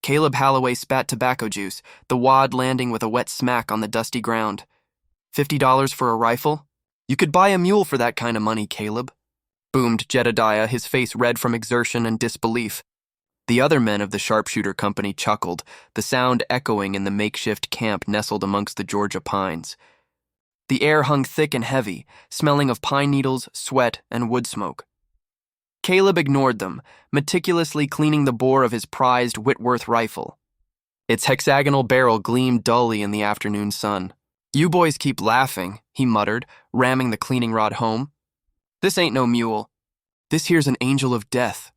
Caleb Holloway spat tobacco juice, the wad landing with a wet smack on the dusty ground. $50 for a rifle? You could buy a mule for that kind of money, Caleb, boomed Jedediah, his face red from exertion and disbelief. The other men of the sharpshooter company chuckled, the sound echoing in the makeshift camp nestled amongst the Georgia pines. The air hung thick and heavy, smelling of pine needles, sweat, and wood smoke. Caleb ignored them, meticulously cleaning the bore of his prized Whitworth rifle. Its hexagonal barrel gleamed dully in the afternoon sun. "You boys keep laughing," he muttered, ramming the cleaning rod home. "This ain't no mule. This here's an angel of death.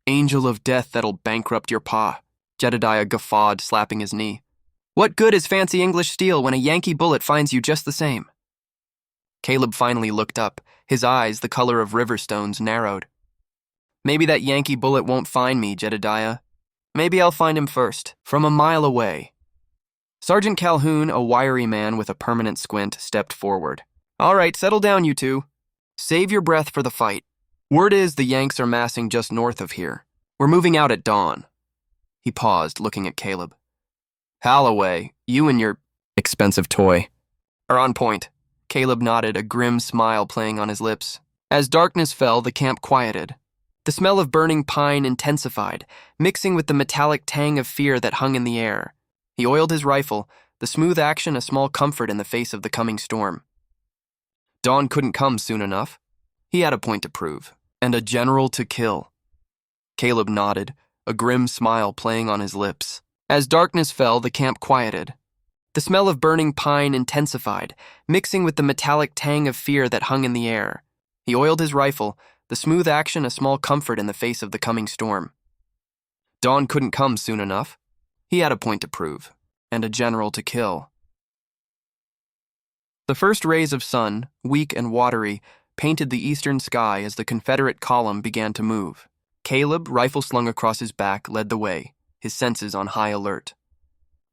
Angel of death that'll bankrupt your pa," Jedediah guffawed, slapping his knee. "What good is fancy English steel when a Yankee bullet finds you just the same?" Caleb finally looked up, his eyes, the color of river stones, narrowed. "Maybe that Yankee bullet won't find me, Jedediah. Maybe I'll find him first, from a mile away." Sergeant Calhoun, a wiry man with a permanent squint, stepped forward. "All right, settle down, you two. Save your breath for the fight. Word is the Yanks are massing just north of here. We're moving out at dawn." He paused, looking at Caleb. "Holloway, you and your expensive toy are on point." Caleb nodded, a grim smile playing on his lips. As darkness fell, the camp quieted. The smell of burning pine intensified, mixing with the metallic tang of fear that hung in the air. He oiled his rifle, the smooth action a small comfort in the face of the coming storm. Dawn couldn't come soon enough. He had a point to prove, and a general to kill. Caleb nodded, a grim smile playing on his lips. As darkness fell, the camp quieted. The smell of burning pine intensified, mixing with the metallic tang of fear that hung in the air. He oiled his rifle, the smooth action a small comfort in the face of the coming storm. Dawn couldn't come soon enough. He had a point to prove, and a general to kill. The first rays of sun, weak and watery, painted the eastern sky as the Confederate column began to move. Caleb, rifle slung across his back, led the way, his senses on high alert.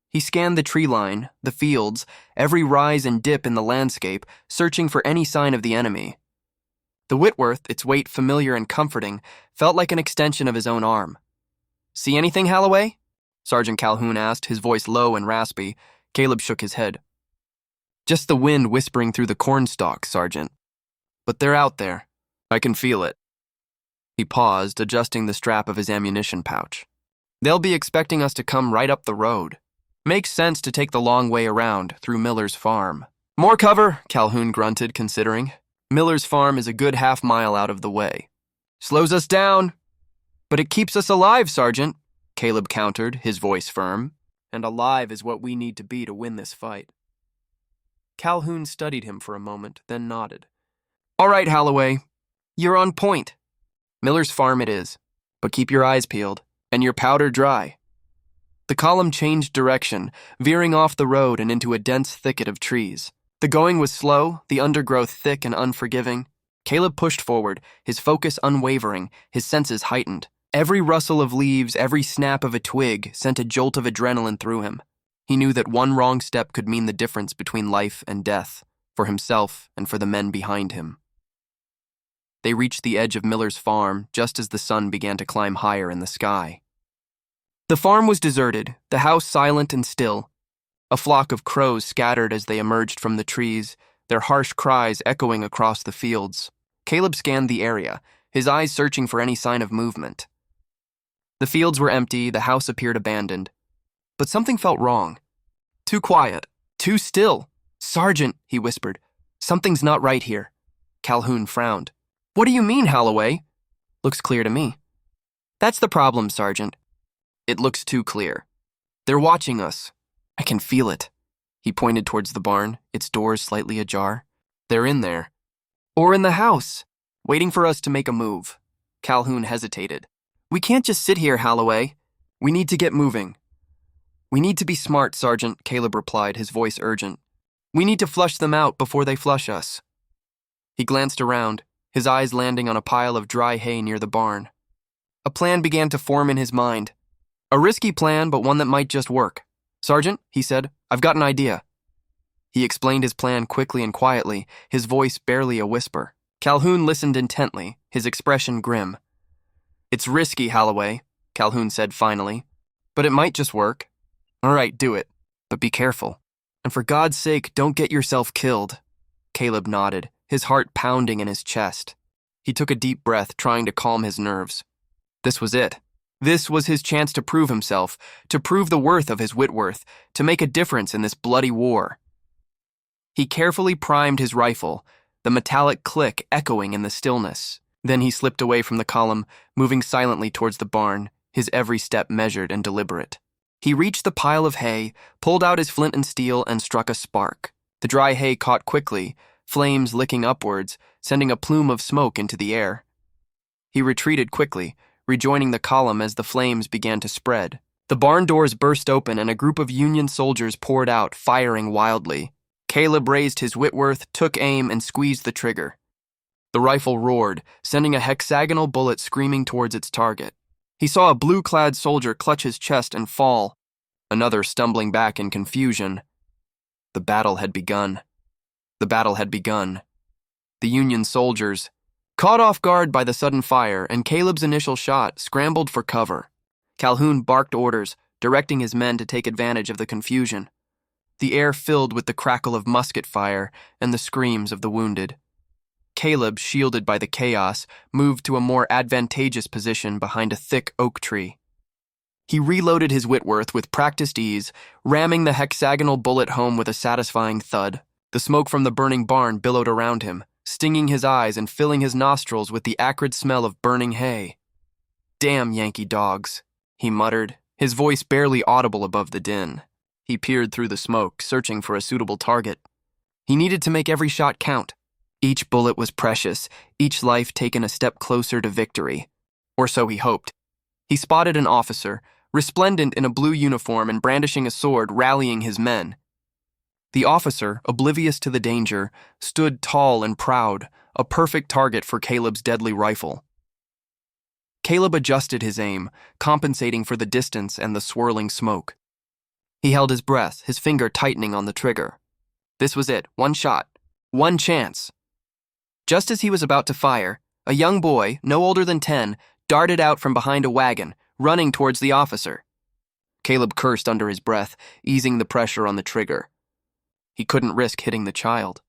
He scanned the tree line, the fields, every rise and dip in the landscape, searching for any sign of the enemy. The Whitworth, its weight familiar and comforting, felt like an extension of his own arm. "See anything, Holloway?" Sergeant Calhoun asked, his voice low and raspy. Caleb shook his head. "Just the wind whispering through the corn stalks, Sergeant. But they're out there. I can feel it." He paused, adjusting the strap of his ammunition pouch. "They'll be expecting us to come right up the road. Makes sense to take the long way around, through Miller's farm." "More cover," Calhoun grunted, considering. "Miller's farm is a good half-mile out of the way." "Slows us down." "But it keeps us alive, Sergeant," Caleb countered, his voice firm. "And alive is what we need to be to win this fight." Calhoun studied him for a moment, then nodded. "All right, Holloway. You're on point. Miller's farm it is, but keep your eyes peeled, and your powder dry." The column changed direction, veering off the road and into a dense thicket of trees. The going was slow, the undergrowth thick and unforgiving. Caleb pushed forward, his focus unwavering, his senses heightened. Every rustle of leaves, every snap of a twig sent a jolt of adrenaline through him. He knew that one wrong step could mean the difference between life and death, for himself and for the men behind him. They reached the edge of Miller's farm just as the sun began to climb higher in the sky. The farm was deserted, the house silent and still. A flock of crows scattered as they emerged from the trees, their harsh cries echoing across the fields. Caleb scanned the area, his eyes searching for any sign of movement. The fields were empty, the house appeared abandoned. But something felt wrong. Too quiet, too still. "Sergeant," he whispered, "something's not right here." Calhoun frowned. "What do you mean, Holloway?" "Looks clear to me." "That's the problem, Sergeant. It looks too clear. They're watching us. I can feel it." He pointed towards the barn, its doors slightly ajar. "They're in there. Or in the house, waiting for us to make a move." Calhoun hesitated. "We can't just sit here, Holloway. We need to get moving." "We need to be smart, Sergeant," Caleb replied, his voice urgent. "We need to flush them out before they flush us." He glanced around, his eyes landing on a pile of dry hay near the barn. A plan began to form in his mind. A risky plan, but one that might just work. "Sergeant," he said, "I've got an idea." He explained his plan quickly and quietly, his voice barely a whisper. Calhoun listened intently, his expression grim. "It's risky, Holloway," Calhoun said finally. but it might just work. All right, do it, but be careful. And for God's sake, don't get yourself killed. Caleb nodded, his heart pounding in his chest. He took a deep breath, trying to calm his nerves. This was it. This was his chance to prove himself, to prove the worth of his Whitworth, to make a difference in this bloody war. He carefully primed his rifle, the metallic click echoing in the stillness. Then he slipped away from the column, moving silently towards the barn, his every step measured and deliberate. He reached the pile of hay, pulled out his flint and steel, and struck a spark. The dry hay caught quickly, flames licking upwards, sending a plume of smoke into the air. He retreated quickly, rejoining the column as the flames began to spread. The barn doors burst open and a group of Union soldiers poured out, firing wildly. Caleb raised his Whitworth, took aim, and squeezed the trigger. The rifle roared, sending a hexagonal bullet screaming towards its target. He saw a blue-clad soldier clutch his chest and fall, another stumbling back in confusion. The battle had begun. The battle had begun. The Union soldiers, caught off guard by the sudden fire and Caleb's initial shot, scrambled for cover. Calhoun barked orders, directing his men to take advantage of the confusion. The air filled with the crackle of musket fire and the screams of the wounded. Caleb, shielded by the chaos, moved to a more advantageous position behind a thick oak tree. He reloaded his Whitworth with practiced ease, ramming the hexagonal bullet home with a satisfying thud. The smoke from the burning barn billowed around him, stinging his eyes and filling his nostrils with the acrid smell of burning hay. "Damn Yankee dogs," he muttered, his voice barely audible above the din. He peered through the smoke, searching for a suitable target. He needed to make every shot count. Each bullet was precious, each life taken a step closer to victory. Or so he hoped. He spotted an officer, resplendent in a blue uniform and brandishing a sword, rallying his men. The officer, oblivious to the danger, stood tall and proud, a perfect target for Caleb's deadly rifle. Caleb adjusted his aim, compensating for the distance and the swirling smoke. He held his breath, his finger tightening on the trigger. This was it, one shot, one chance. Just as he was about to fire, a young boy, no older than 10, darted out from behind a wagon, running towards the officer. Caleb cursed under his breath, easing the pressure on the trigger. He couldn't risk hitting the child.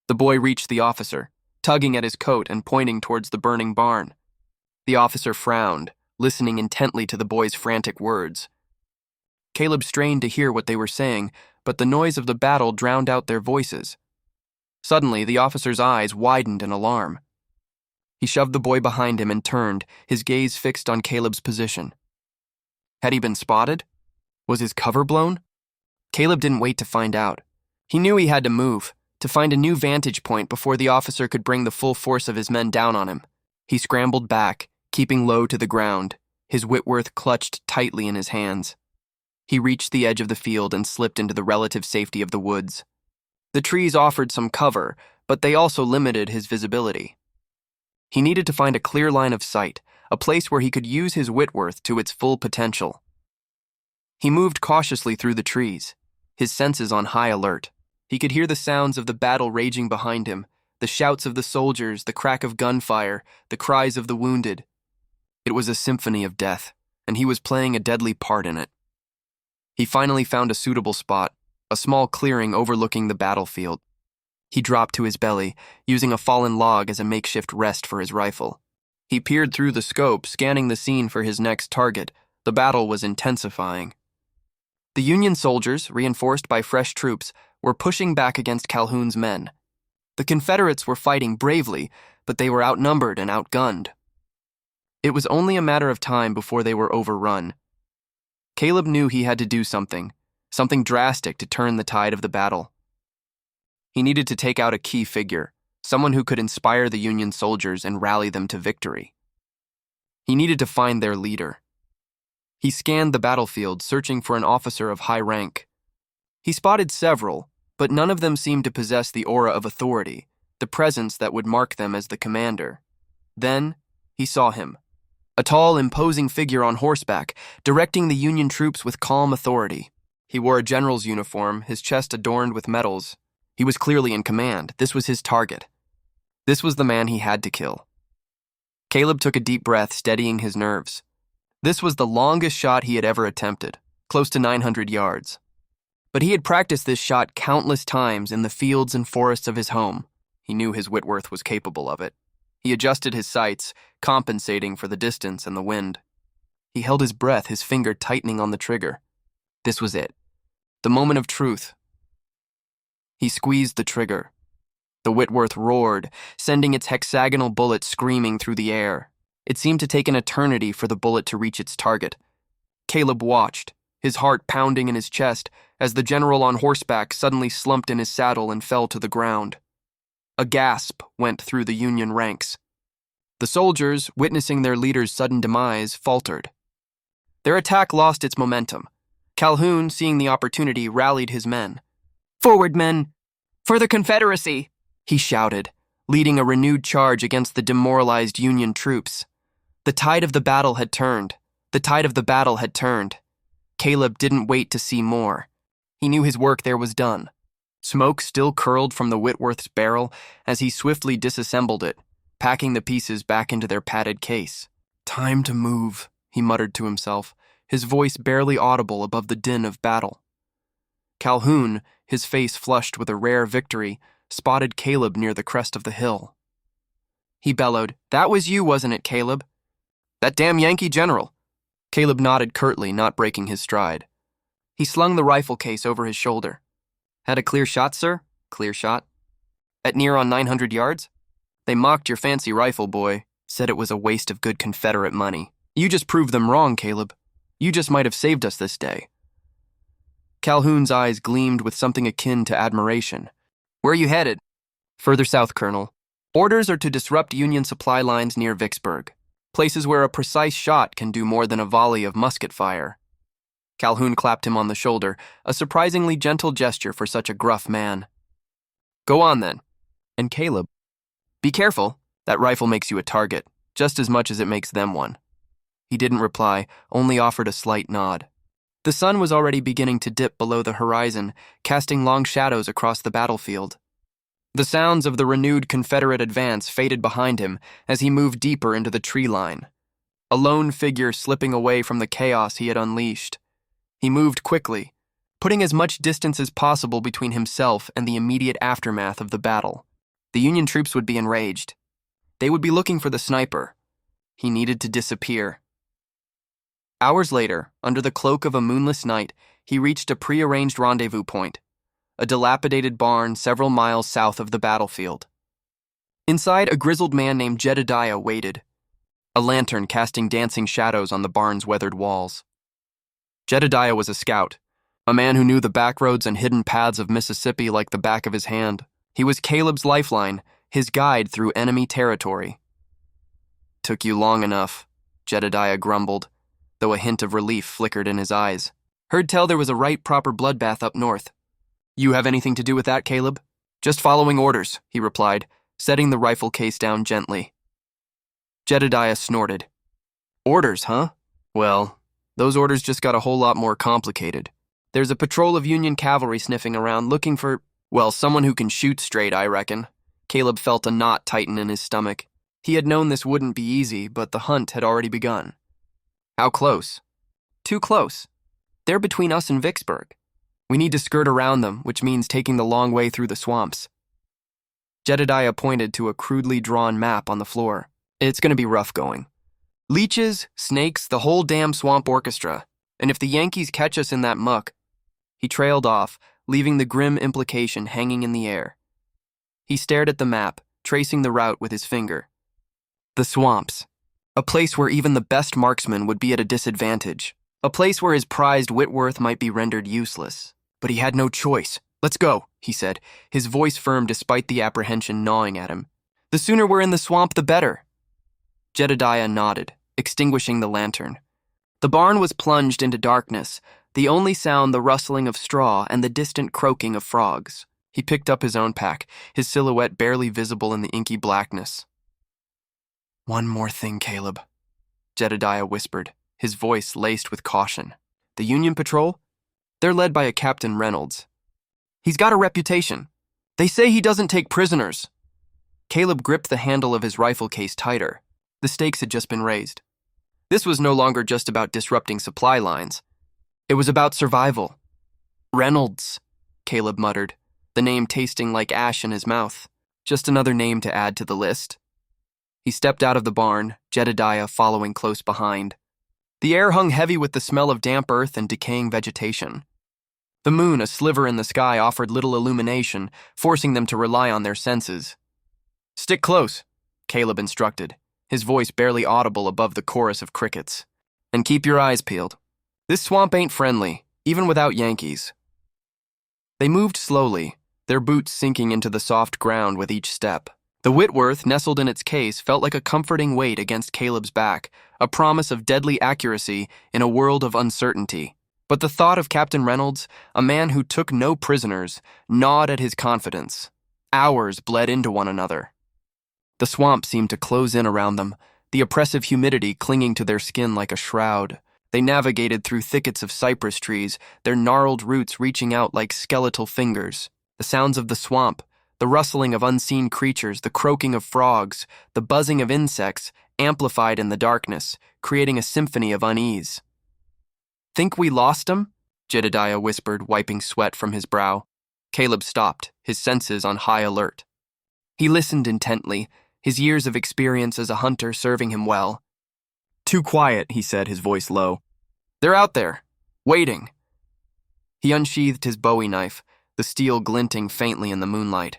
The boy reached the officer, tugging at his coat and pointing towards the burning barn. The officer frowned, listening intently to the boy's frantic words. Caleb strained to hear what they were saying, but the noise of the battle drowned out their voices. Suddenly, the officer's eyes widened in alarm. He shoved the boy behind him and turned, his gaze fixed on Caleb's position. Had he been spotted? Was his cover blown? Caleb didn't wait to find out. He knew he had to move, to find a new vantage point before the officer could bring the full force of his men down on him. He scrambled back, keeping low to the ground, his Whitworth clutched tightly in his hands. He reached the edge of the field and slipped into the relative safety of the woods. The trees offered some cover, but they also limited his visibility. He needed to find a clear line of sight, a place where he could use his Whitworth to its full potential. He moved cautiously through the trees, his senses on high alert. He could hear the sounds of the battle raging behind him, the shouts of the soldiers, the crack of gunfire, the cries of the wounded. It was a symphony of death, and he was playing a deadly part in it. He finally found a suitable spot, a small clearing overlooking the battlefield. He dropped to his belly, using a fallen log as a makeshift rest for his rifle. He peered through the scope, scanning the scene for his next target. The battle was intensifying. The Union soldiers, reinforced by fresh troops, were pushing back against Calhoun's men. The Confederates were fighting bravely, but they were outnumbered and outgunned. It was only a matter of time before they were overrun. Caleb knew he had to do something drastic to turn the tide of the battle. He needed to take out a key figure, someone who could inspire the Union soldiers and rally them to victory. He needed to find their leader. He scanned the battlefield, searching for an officer of high rank. He spotted several, but none of them seemed to possess the aura of authority, the presence that would mark them as the commander. Then, he saw him. A tall, imposing figure on horseback, directing the Union troops with calm authority. He wore a general's uniform, his chest adorned with medals. He was clearly in command. This was his target. This was the man he had to kill. Caleb took a deep breath, steadying his nerves. This was the longest shot he had ever attempted, close to 900 yards. But he had practiced this shot countless times in the fields and forests of his home. He knew his Whitworth was capable of it. He adjusted his sights, compensating for the distance and the wind. He held his breath, his finger tightening on the trigger. This was it. The moment of truth. He squeezed the trigger. The Whitworth roared, sending its hexagonal bullet screaming through the air. It seemed to take an eternity for the bullet to reach its target. Caleb watched, his heart pounding in his chest, as the general on horseback suddenly slumped in his saddle and fell to the ground. A gasp went through the Union ranks. The soldiers, witnessing their leader's sudden demise, faltered. Their attack lost its momentum. Calhoun, seeing the opportunity, rallied his men. "Forward, men! For the Confederacy!" he shouted, leading a renewed charge against the demoralized Union troops. The tide of the battle had turned. The tide of the battle had turned. Caleb didn't wait to see more. He knew his work there was done. Smoke still curled from the Whitworth's barrel as he swiftly disassembled it, packing the pieces back into their padded case. "Time to move," he muttered to himself, his voice barely audible above the din of battle. Calhoun, his face flushed with a rare victory, spotted Caleb near the crest of the hill. He bellowed, "That was you, wasn't it, Caleb?" "That damn Yankee general." Caleb nodded curtly, not breaking his stride. He slung the rifle case over his shoulder. "Had a clear shot, sir?" "Clear shot." "At near on 900 yards?" "They mocked your fancy rifle, boy. Said it was a waste of good Confederate money. You just proved them wrong, Caleb. You just might have saved us this day." Calhoun's eyes gleamed with something akin to admiration. "Where are you headed?" "Further south, Colonel. Orders are to disrupt Union supply lines near Vicksburg, places where a precise shot can do more than a volley of musket fire." Calhoun clapped him on the shoulder, a surprisingly gentle gesture for such a gruff man. "Go on, then." "And Caleb, be careful. That rifle makes you a target, just as much as it makes them one." He didn't reply, only offered a slight nod. The sun was already beginning to dip below the horizon, casting long shadows across the battlefield. The sounds of the renewed Confederate advance faded behind him as he moved deeper into the tree line, a lone figure slipping away from the chaos he had unleashed. He moved quickly, putting as much distance as possible between himself and the immediate aftermath of the battle. The Union troops would be enraged. They would be looking for the sniper. He needed to disappear. Hours later, under the cloak of a moonless night, he reached a prearranged rendezvous point, a dilapidated barn several miles south of the battlefield. Inside, a grizzled man named Jedediah waited, a lantern casting dancing shadows on the barn's weathered walls. Jedediah was a scout, a man who knew the backroads and hidden paths of Mississippi like the back of his hand. He was Caleb's lifeline, his guide through enemy territory. "Took you long enough," Jedediah grumbled, though a hint of relief flickered in his eyes. "Heard tell there was a right proper bloodbath up north." "You have anything to do with that, Caleb?" "Just following orders," he replied, setting the rifle case down gently. Jedediah snorted. "Orders, huh? Well, those orders just got a whole lot more complicated. There's a patrol of Union cavalry sniffing around looking for, well, someone who can shoot straight, I reckon." Caleb felt a knot tighten in his stomach. He had known this wouldn't be easy, but the hunt had already begun. "How close?" "Too close. They're between us and Vicksburg. We need to skirt around them, which means taking the long way through the swamps." Jedediah pointed to a crudely drawn map on the floor. "It's going to be rough going. Leeches, snakes, the whole damn swamp orchestra. And if the Yankees catch us in that muck..." He trailed off, leaving the grim implication hanging in the air. He stared at the map, tracing the route with his finger. The swamps. A place where even the best marksman would be at a disadvantage. A place where his prized Whitworth might be rendered useless. But he had no choice. "Let's go," he said, his voice firm despite the apprehension gnawing at him. "The sooner we're in the swamp, the better." Jedediah nodded, extinguishing the lantern. The barn was plunged into darkness, the only sound the rustling of straw and the distant croaking of frogs. He picked up his own pack, his silhouette barely visible in the inky blackness. "One more thing, Caleb," Jedediah whispered, his voice laced with caution. "The Union Patrol? They're led by a Captain Reynolds. He's got a reputation. They say he doesn't take prisoners." Caleb gripped the handle of his rifle case tighter. The stakes had just been raised. This was no longer just about disrupting supply lines. It was about survival. Reynolds, Caleb muttered, the name tasting like ash in his mouth. Just another name to add to the list. He stepped out of the barn, Jedediah following close behind. The air hung heavy with the smell of damp earth and decaying vegetation. The moon, a sliver in the sky, offered little illumination, forcing them to rely on their senses. "Stick close," Caleb instructed, his voice barely audible above the chorus of crickets. "And keep your eyes peeled. This swamp ain't friendly, even without Yankees." They moved slowly, their boots sinking into the soft ground with each step. The Whitworth, nestled in its case, felt like a comforting weight against Caleb's back, a promise of deadly accuracy in a world of uncertainty. But the thought of Captain Reynolds, a man who took no prisoners, gnawed at his confidence. Hours bled into one another. The swamp seemed to close in around them, the oppressive humidity clinging to their skin like a shroud. They navigated through thickets of cypress trees, their gnarled roots reaching out like skeletal fingers. The sounds of the swamp, the rustling of unseen creatures, the croaking of frogs, the buzzing of insects, amplified in the darkness, creating a symphony of unease. "Think we lost him?" Jedediah whispered, wiping sweat from his brow. Caleb stopped, his senses on high alert. He listened intently, his years of experience as a hunter serving him well. "Too quiet," he said, his voice low. "They're out there, waiting." He unsheathed his Bowie knife, the steel glinting faintly in the moonlight.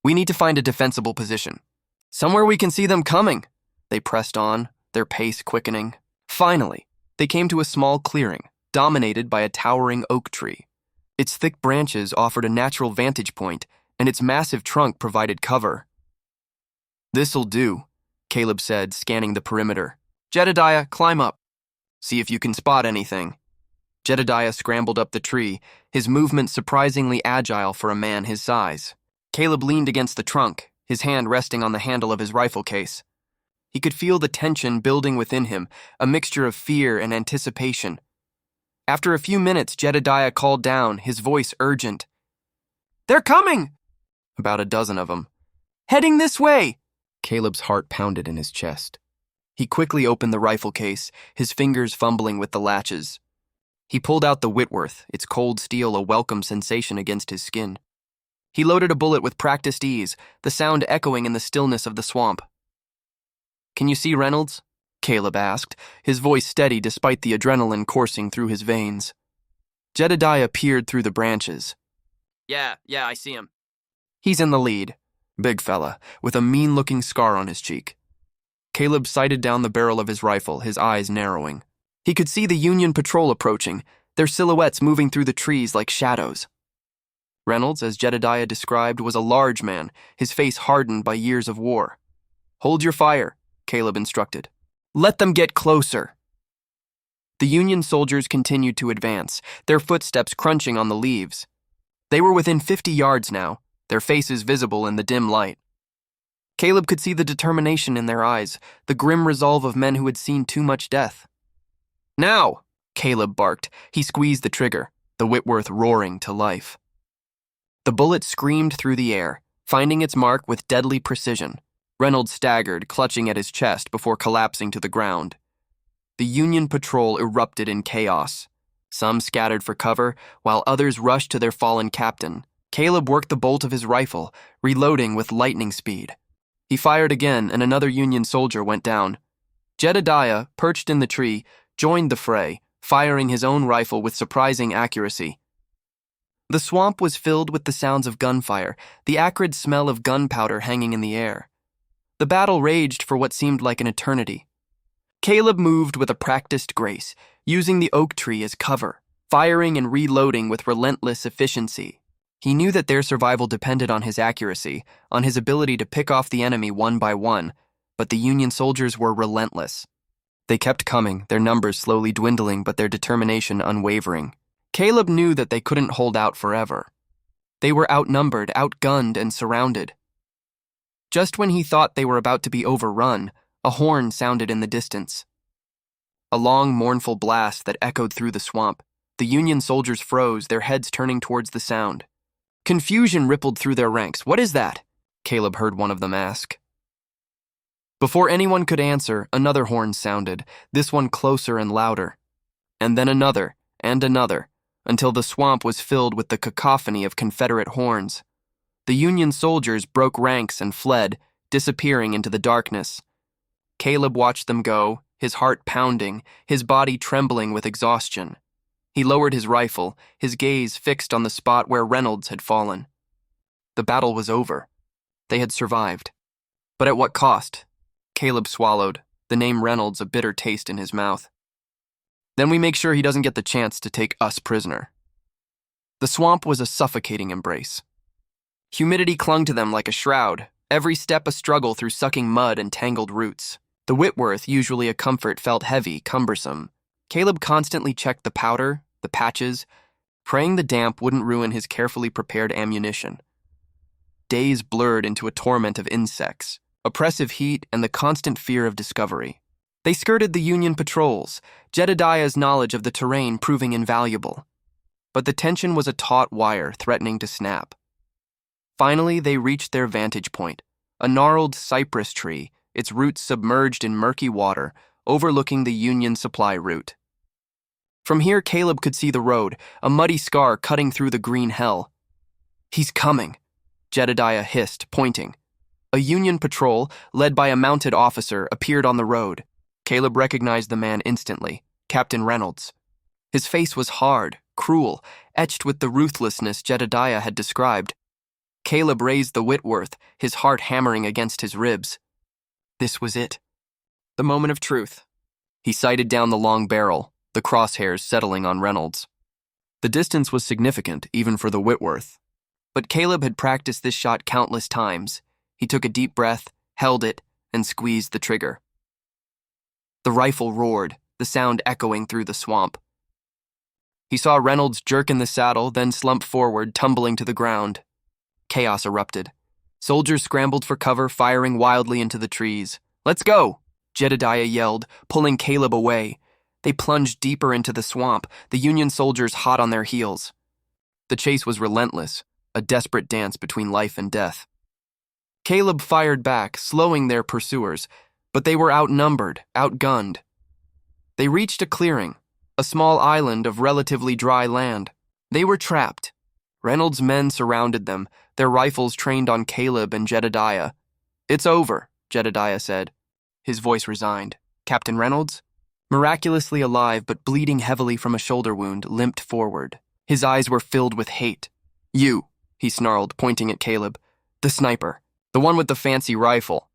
"We need to find a defensible position. Somewhere we can see them coming." They pressed on, their pace quickening. Finally, they came to a small clearing, dominated by a towering oak tree. Its thick branches offered a natural vantage point, and its massive trunk provided cover. "This'll do," Caleb said, scanning the perimeter. "Jedediah, climb up. See if you can spot anything." Jedediah scrambled up the tree, his movement surprisingly agile for a man his size. Caleb leaned against the trunk, his hand resting on the handle of his rifle case. He could feel the tension building within him, a mixture of fear and anticipation. After a few minutes, Jedediah called down, his voice urgent. "They're coming!" About a dozen of them. "Heading this way!" Caleb's heart pounded in his chest. He quickly opened the rifle case, his fingers fumbling with the latches. He pulled out the Whitworth, its cold steel a welcome sensation against his skin. He loaded a bullet with practiced ease, the sound echoing in the stillness of the swamp. "Can you see Reynolds?" Caleb asked, his voice steady despite the adrenaline coursing through his veins. Jedediah peered through the branches. Yeah, I see him." "He's in the lead. Big fella, with a mean-looking scar on his cheek." Caleb sighted down the barrel of his rifle, his eyes narrowing. He could see the Union patrol approaching, their silhouettes moving through the trees like shadows. Reynolds, as Jedediah described, was a large man, his face hardened by years of war. "Hold your fire," Caleb instructed. "Let them get closer." The Union soldiers continued to advance, their footsteps crunching on the leaves. They were within 50 yards now, their faces visible in the dim light. Caleb could see the determination in their eyes, the grim resolve of men who had seen too much death. "Now!" Caleb barked. He squeezed the trigger, the Whitworth roaring to life. The bullet screamed through the air, finding its mark with deadly precision. Reynolds staggered, clutching at his chest before collapsing to the ground. The Union patrol erupted in chaos. Some scattered for cover, while others rushed to their fallen captain. Caleb worked the bolt of his rifle, reloading with lightning speed. He fired again, and another Union soldier went down. Jedediah, perched in the tree, joined the fray, firing his own rifle with surprising accuracy. The swamp was filled with the sounds of gunfire, the acrid smell of gunpowder hanging in the air. The battle raged for what seemed like an eternity. Caleb moved with a practiced grace, using the oak tree as cover, firing and reloading with relentless efficiency. He knew that their survival depended on his accuracy, on his ability to pick off the enemy one by one, but the Union soldiers were relentless. They kept coming, their numbers slowly dwindling but their determination unwavering. Caleb knew that they couldn't hold out forever. They were outnumbered, outgunned, and surrounded. Just when he thought they were about to be overrun, a horn sounded in the distance. A long, mournful blast that echoed through the swamp. The Union soldiers froze, their heads turning towards the sound. Confusion rippled through their ranks. "What is that?" Caleb heard one of them ask. Before anyone could answer, another horn sounded, this one closer and louder. And then another, and another, until the swamp was filled with the cacophony of Confederate horns. The Union soldiers broke ranks and fled, disappearing into the darkness. Caleb watched them go, his heart pounding, his body trembling with exhaustion. He lowered his rifle, his gaze fixed on the spot where Reynolds had fallen. The battle was over. They had survived. But at what cost? Caleb swallowed, the name Reynolds a bitter taste in his mouth. Then we make sure he doesn't get the chance to take us prisoner. The swamp was a suffocating embrace. Humidity clung to them like a shroud, every step a struggle through sucking mud and tangled roots. The Whitworth, usually a comfort, felt heavy, cumbersome. Caleb constantly checked the powder, the patches, praying the damp wouldn't ruin his carefully prepared ammunition. Days blurred into a torment of insects, oppressive heat, and the constant fear of discovery. They skirted the Union patrols, Jedediah's knowledge of the terrain proving invaluable. But the tension was a taut wire threatening to snap. Finally, they reached their vantage point, a gnarled cypress tree, its roots submerged in murky water, overlooking the Union supply route. From here, Caleb could see the road, a muddy scar cutting through the green hell. "He's coming," Jedediah hissed, pointing. A Union patrol, led by a mounted officer, appeared on the road. Caleb recognized the man instantly, Captain Reynolds. His face was hard, cruel, etched with the ruthlessness Jedediah had described. Caleb raised the Whitworth, his heart hammering against his ribs. This was it. The moment of truth. He sighted down the long barrel, the crosshairs settling on Reynolds. The distance was significant, even for the Whitworth. But Caleb had practiced this shot countless times. He took a deep breath, held it, and squeezed the trigger. The rifle roared, the sound echoing through the swamp. He saw Reynolds jerk in the saddle, then slump forward, tumbling to the ground. Chaos erupted. Soldiers scrambled for cover, firing wildly into the trees. "Let's go!" Jedediah yelled, pulling Caleb away. They plunged deeper into the swamp, the Union soldiers hot on their heels. The chase was relentless, a desperate dance between life and death. Caleb fired back, slowing their pursuers, but they were outnumbered, outgunned. They reached a clearing, a small island of relatively dry land. They were trapped. Reynolds' men surrounded them, their rifles trained on Caleb and Jedediah. "It's over," Jedediah said, his voice resigned. Captain Reynolds, miraculously alive but bleeding heavily from a shoulder wound, limped forward. His eyes were filled with hate. "You," he snarled, pointing at Caleb. "The sniper. The one with the fancy rifle."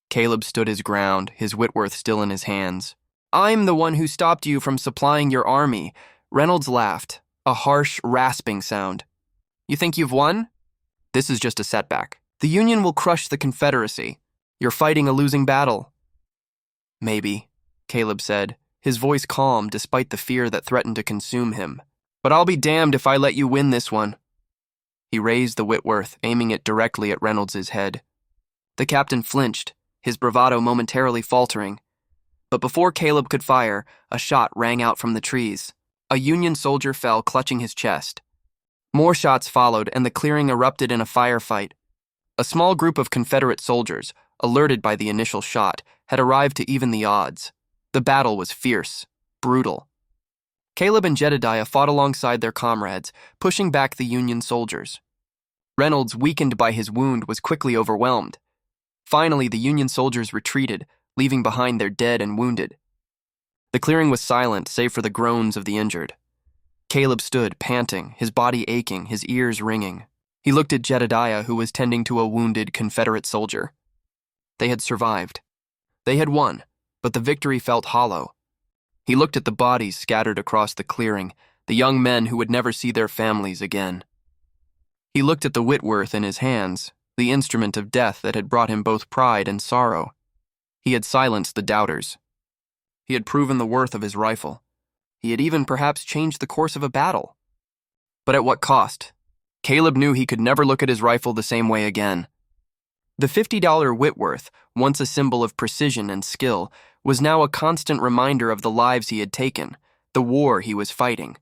Caleb stood his ground, his Whitworth still in his hands. "I'm the one who stopped you from supplying your army." Reynolds laughed, a harsh, rasping sound. "You think you've won? This is just a setback. The Union will crush the Confederacy. You're fighting a losing battle." "Maybe," Caleb said, his voice calm despite the fear that threatened to consume him. "But I'll be damned if I let you win this one." He raised the Whitworth, aiming it directly at Reynolds' head. The captain flinched, his bravado momentarily faltering. But before Caleb could fire, a shot rang out from the trees. A Union soldier fell, clutching his chest. More shots followed, and the clearing erupted in a firefight. A small group of Confederate soldiers, alerted by the initial shot, had arrived to even the odds. The battle was fierce, brutal. Caleb and Jedediah fought alongside their comrades, pushing back the Union soldiers. Reynolds, weakened by his wound, was quickly overwhelmed. Finally, the Union soldiers retreated, leaving behind their dead and wounded. The clearing was silent, save for the groans of the injured. Caleb stood, panting, his body aching, his ears ringing. He looked at Jedediah, who was tending to a wounded Confederate soldier. They had survived. They had won, but the victory felt hollow. He looked at the bodies scattered across the clearing, the young men who would never see their families again. He looked at the Whitworth in his hands, the instrument of death that had brought him both pride and sorrow. He had silenced the doubters. He had proven the worth of his rifle. He had even perhaps changed the course of a battle. But at what cost? Caleb knew he could never look at his rifle the same way again. The $50 Whitworth, once a symbol of precision and skill, was now a constant reminder of the lives he had taken, the war he was fighting.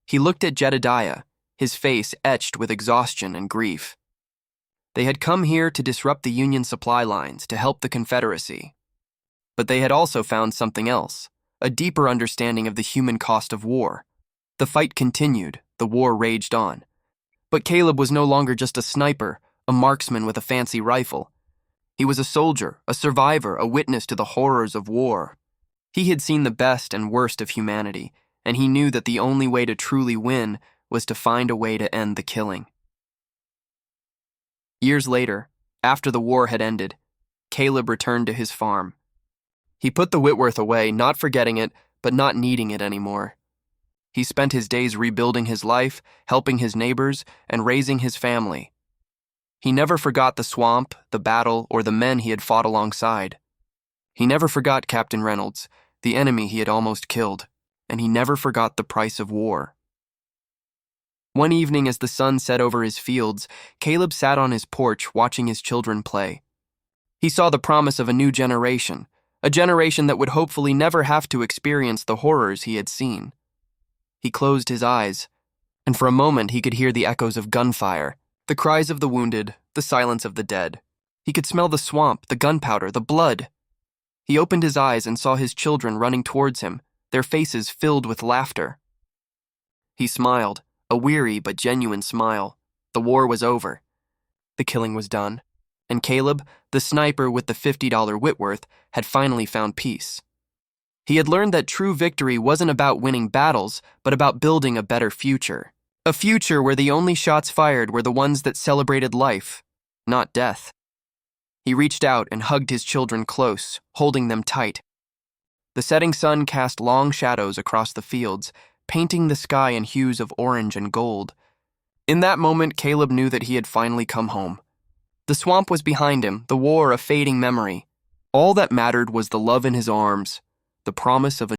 He looked at Jedediah, his face etched with exhaustion and grief. They had come here to disrupt the Union supply lines to help the Confederacy. But they had also found something else, a deeper understanding of the human cost of war. The fight continued, the war raged on. But Caleb was no longer just a sniper, a marksman with a fancy rifle. He was a soldier, a survivor, a witness to the horrors of war. He had seen the best and worst of humanity, and he knew that the only way to truly win was to find a way to end the killing. Years later, after the war had ended, Caleb returned to his farm. He put the Whitworth away, not forgetting it, but not needing it anymore. He spent his days rebuilding his life, helping his neighbors, and raising his family. He never forgot the swamp, the battle, or the men he had fought alongside. He never forgot Captain Reynolds, the enemy he had almost killed, and he never forgot the price of war. One evening as the sun set over his fields, Caleb sat on his porch watching his children play. He saw the promise of a new generation, a generation that would hopefully never have to experience the horrors he had seen. He closed his eyes, and for a moment he could hear the echoes of gunfire, the cries of the wounded, the silence of the dead. He could smell the swamp, the gunpowder, the blood. He opened his eyes and saw his children running towards him, their faces filled with laughter. He smiled, a weary but genuine smile. The war was over. The killing was done, and Caleb, the sniper with the $50 Whitworth, had finally found peace. He had learned that true victory wasn't about winning battles, but about building a better future. A future where the only shots fired were the ones that celebrated life, not death. He reached out and hugged his children close, holding them tight. The setting sun cast long shadows across the fields, painting the sky in hues of orange and gold. In that moment, Caleb knew that he had finally come home. The swamp was behind him, the war a fading memory. All that mattered was the love in his arms, the promise of a